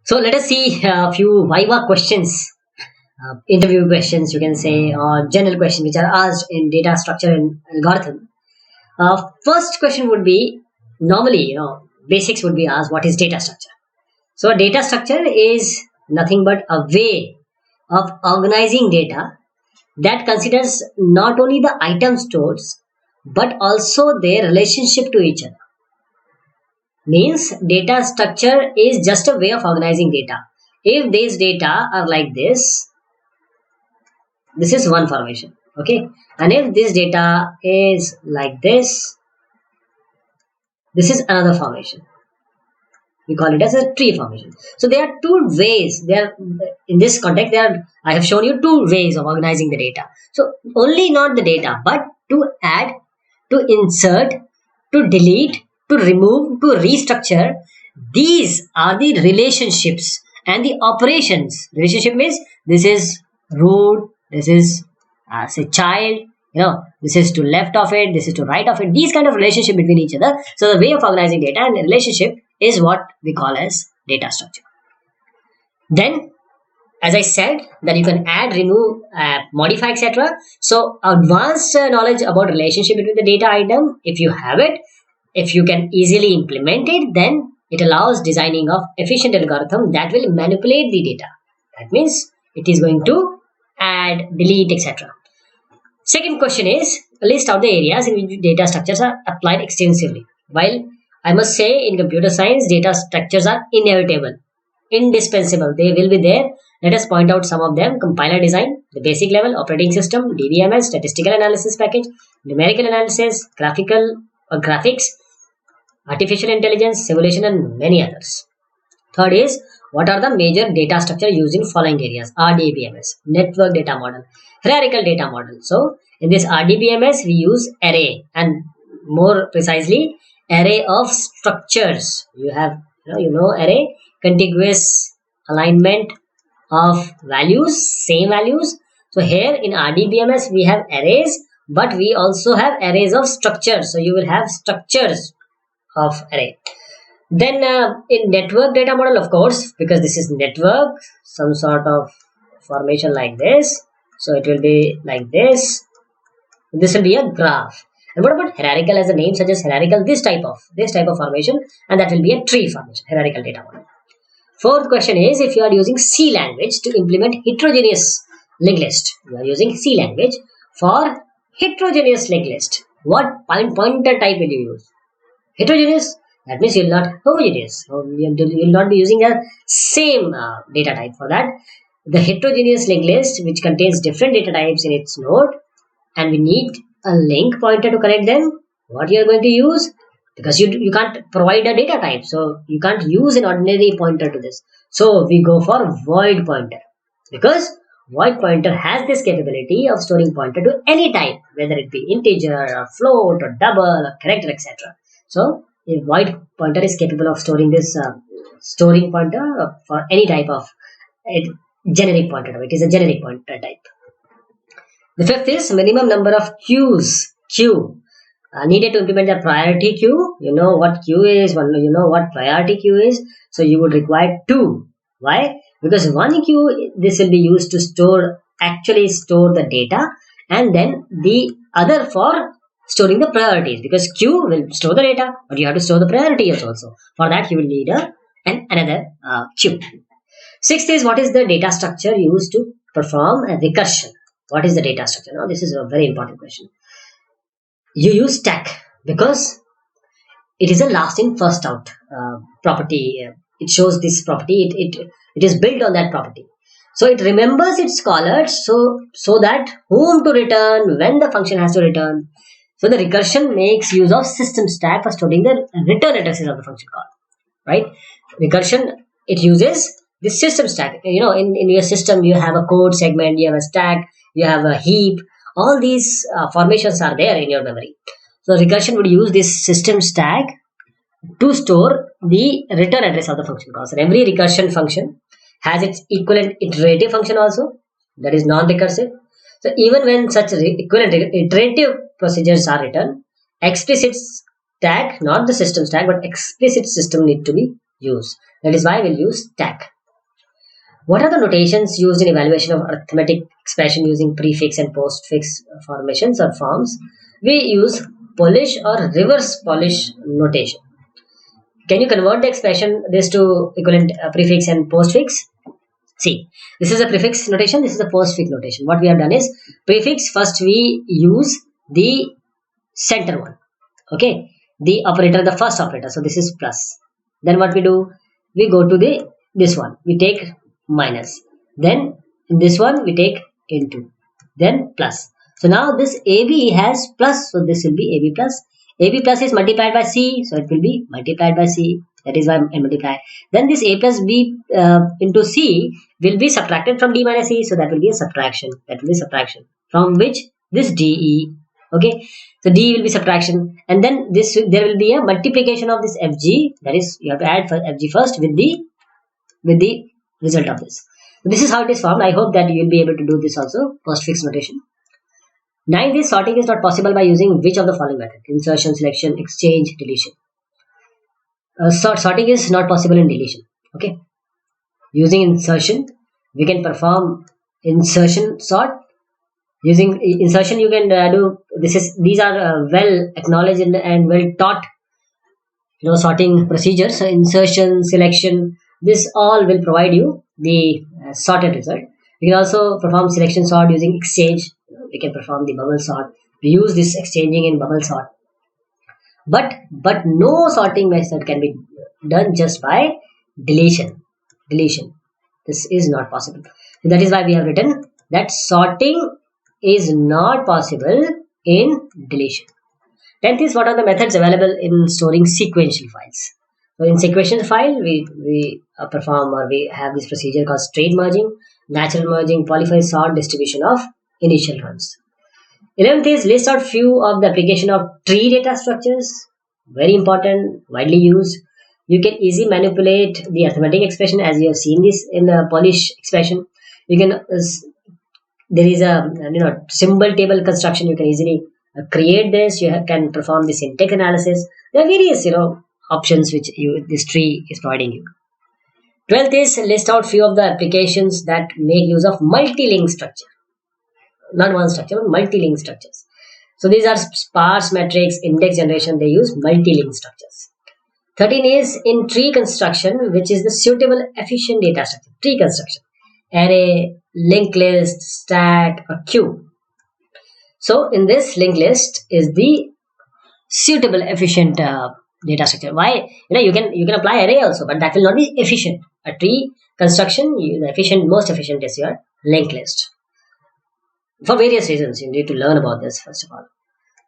So let us see a few Viva questions, interview questions, you can say, or general questions which are asked in data structure and algorithm. First question would be normally, basics would be asked, what is data structure? So a data structure is nothing but a way of organizing data that considers not only the item stores but also their relationship to each other. Means data structure is just a way of organizing data. If these data are like this is one formation, okay, and if this data is like this is another formation. We call it as a tree formation. So there are two ways. There in this context, I have shown you two ways of organizing the data. So only not the data, but to add, to insert, to delete, to remove, to restructure. These are the relationships and the operations. Relationship means this is root, this is say child, this is to left of it, this is to right of it. These kind of relationship between each other. So the way of organizing data and relationship is what we call as data structure. Then, as I said, that you can add, remove, modify, etc. So advanced knowledge about relationship between the data item, if you have it, if you can easily implement it, then it allows designing of efficient algorithm that will manipulate the data. That means it is going to add, delete, etc. Second question is list out the areas in which data structures are applied extensively. While I must say in computer science, data structures are inevitable, indispensable. They will be there. Let us point out some of them. Compiler design, the basic level, operating system, DBMS, statistical analysis package, numerical analysis, graphical or graphics, artificial intelligence, simulation, and many others. Third is what are the major data structure used in following areas? RDBMS, network data model, hierarchical data model. So in this RDBMS we use array, and more precisely array of structures. You have array, contiguous alignment of values, same values. So here in RDBMS we have arrays, but we also have arrays of structures. So you will have structures of array. Then in network data model, of course, because this is network, some sort of formation like this. So it will be like this. This will be a graph. And what about hierarchical? As the name suggests, hierarchical, this type of formation, and that will be a tree formation, hierarchical data model. Fourth question is if you are using C language to implement heterogeneous linked list. You are using C language for heterogeneous linked list. What pointer type will you use? Heterogeneous. That means you will not homogeneous. You will not be using the same data type for that. The heterogeneous linked list, which contains different data types in its node, and we need a link pointer to connect them. What you are going to use? Because you can't provide a data type, so you can't use an ordinary pointer to this. So we go for void pointer, because void pointer has this capability of storing pointer to any type, whether it be integer or float or double or character, etc. So a void pointer is capable of storing this storing pointer for any type of generic pointer type. It is a generic pointer type. The fifth is minimum number of queue needed to implement a priority queue. You know what queue is, you know what priority queue is. So you would require two. Why? Because one queue, this will be used to actually store the data, and then the other for storing the priorities, because queue will store the data, but you have to store the priorities also. For that you will need another queue. Sixth is what is the data structure used to perform a recursion? What is the data structure? Now this is a very important question. You use stack because it is a last in first out property. It shows this property. It is built on that property. So it remembers its callers so that whom to return, when the function has to return. So the recursion makes use of system stack for storing the return addresses of the function call. Right? Recursion, it uses the system stack. In your system you have a code segment, you have a stack, you have a heap. All these formations are there in your memory. So recursion would use this system stack to store the return address of the function call. So every recursion function has its equivalent iterative function also, that is non-recursive. So even when such equivalent iterative procedures are written, explicit stack, not the system stack, but explicit system need to be used. That is why we'll use stack. What are the notations used in evaluation of arithmetic expression using prefix and postfix formations or forms? We use Polish or reverse Polish notation. Can you convert the expression this to equivalent prefix and postfix? See, this is a prefix notation, this is a postfix notation. What we have done is prefix, first we use the center one, okay, the operator, the first operator. So this is plus. Then what we do? We go to the this one. We take minus. Then in this one we take into. Then plus. So now this AB has plus. So this will be AB plus. AB plus is multiplied by C. So it will be multiplied by C. That is why I multiply. Then this A plus B into C will be subtracted from D minus E. So that will be a subtraction. That will be subtraction. From which this DE. Okay. So D will be subtraction, and then this there will be a multiplication of this FG. That is, you have to add for FG first with the result of this. So this is how it is formed. I hope that you will be able to do this also. Postfix notation. 9th is sorting is not possible by using which of the following method? Insertion, selection, exchange, deletion. Sorting is not possible in deletion. Okay. Using insertion, we can perform insertion sort. Using insertion, you can do these are well acknowledged and well taught, sorting procedures. So insertion, selection, this all will provide you the sorted result. You can also perform selection sort using exchange. We can perform the bubble sort. We use this exchanging in bubble sort. But no sorting method can be done just by deletion. This is not possible. So that is why we have written that sorting is not possible in deletion. 10th is what are the methods available in storing sequential files. So in sequential file, we perform or we have this procedure called straight merging, natural merging, polyphase sort, distribution of initial runs. 11th is list out few of the application of tree data structures. Very important, widely used. You can easily manipulate the arithmetic expression as you have seen this in the Polish expression. You can there is a symbol table construction. You can easily create this. You can perform the syntax analysis. There are various options which this tree is providing you. 12th is list out few of the applications that make use of multi-link structure. Not one structure, but multi-link structures. So these are sparse matrix, index generation. They use multi-link structures. 13 is in tree construction, which is the suitable efficient data structure. Tree construction, array, linked list, stack, or queue. So in this linked list is the suitable efficient data structure. Why? You can apply array also, but that will not be efficient. A tree construction, the most efficient is your linked list. For various reasons, you need to learn about this first of all.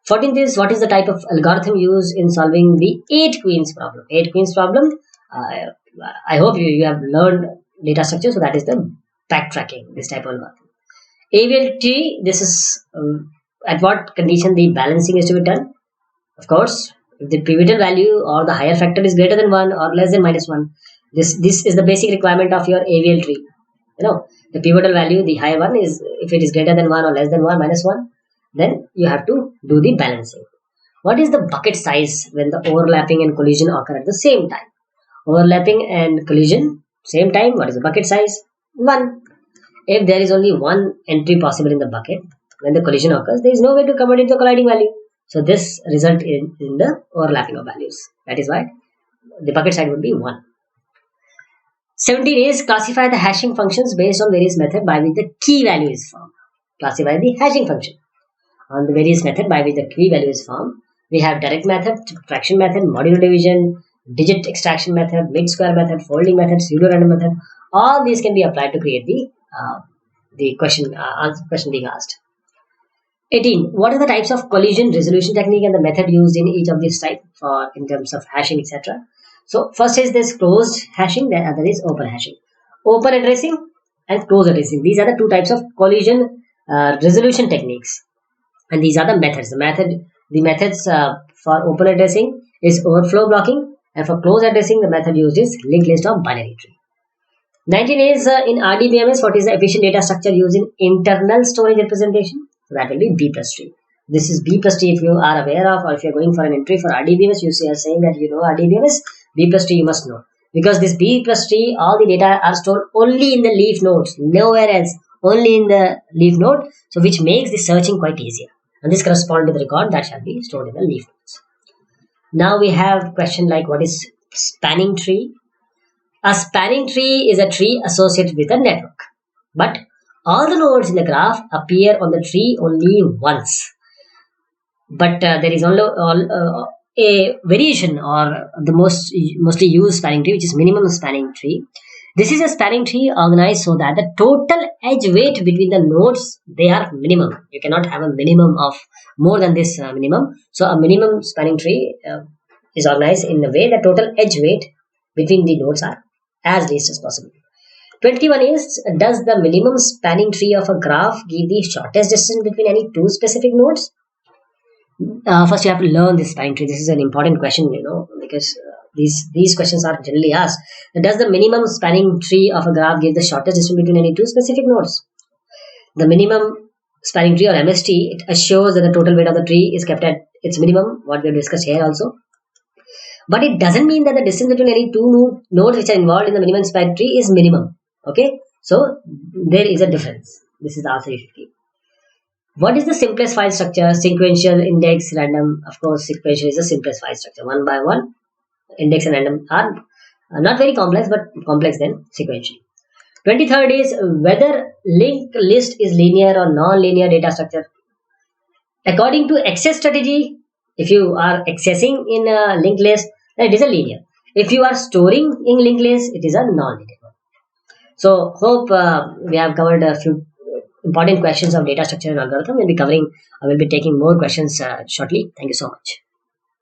14th is what is the type of algorithm used in solving the 8 queens problem. 8 queens problem. I hope you have learned data structure, so that is the backtracking, this type of algorithm. AVL tree, this is at what condition the balancing is to be done. Of course, if the pivotal value or the higher factor is greater than 1 or less than -1, this is the basic requirement of your AVL tree. The pivotal value, the higher one, is if it is greater than 1 or less than 1, -1, then you have to do the balancing. What is the bucket size when the overlapping and collision occur at the same time? Overlapping and collision, same time, what is the bucket size? 1. If there is only one entry possible in the bucket, when the collision occurs, there is no way to convert it to colliding value. So this result in the overlapping of values. That is why the bucket size would be 1. 17 is classify the hashing functions based on various method by which the key value is formed. Classify the hashing function on the various method by which the key value is formed. We have direct method, subtraction method, modular division, digit extraction method, mid square method, folding method, pseudo random method. All these can be applied to create the question being asked. 18. What are the types of collision resolution technique and the method used in each of these type in terms of hashing, etc. So first is this closed hashing, the other is open hashing. Open addressing and closed addressing. These are the two types of collision resolution techniques, and these are the methods. The methods for open addressing is overflow blocking, and for closed addressing, the method used is linked list of binary tree. 19 is in RDBMS. What is the efficient data structure used in internal storage representation? So that will be B plus tree. This is B plus tree if you are aware of, or if you are going for an entry for RDBMS, you are saying that you know RDBMS, B plus tree you must know. because this B plus tree, all the data are stored only in the leaf nodes, nowhere else, only in the leaf node, so which makes the searching quite easier. And this corresponds to the record that shall be stored in the leaf nodes. Now we have question like, what is spanning tree? A spanning tree is a tree associated with a network, but all the nodes in the graph appear on the tree only once. But there is only a variation, or the mostly used spanning tree, which is minimum spanning tree. This is a spanning tree organized so that the total edge weight between the nodes, they are minimum. You cannot have a minimum of more than this minimum. So a minimum spanning tree is organized in a way that total edge weight between the nodes are as least as possible. 21 is, does the minimum spanning tree of a graph give the shortest distance between any two specific nodes? First you have to learn this spanning tree. This is an important question, because these questions are generally asked. Does the minimum spanning tree of a graph give the shortest distance between any two specific nodes? The minimum spanning tree, or MST, it assures that the total weight of the tree is kept at its minimum, what we have discussed here also. But it doesn't mean that the distance between any two nodes which are involved in the minimum spanning tree is minimum. Okay, so there is a difference. This is the answer you should keep. What is the simplest file structure? Sequential, index, random. Of course, sequential is the simplest file structure. One by one, index and random are not very complex, but complex than sequential. 23rd is whether linked list is linear or non-linear data structure. According to access strategy, if you are accessing in a linked list, then it is a linear. If you are storing in linked list, it is a non-linear. So hope we have covered a few important questions of data structure and algorithm. I will be taking more questions shortly. Thank you so much.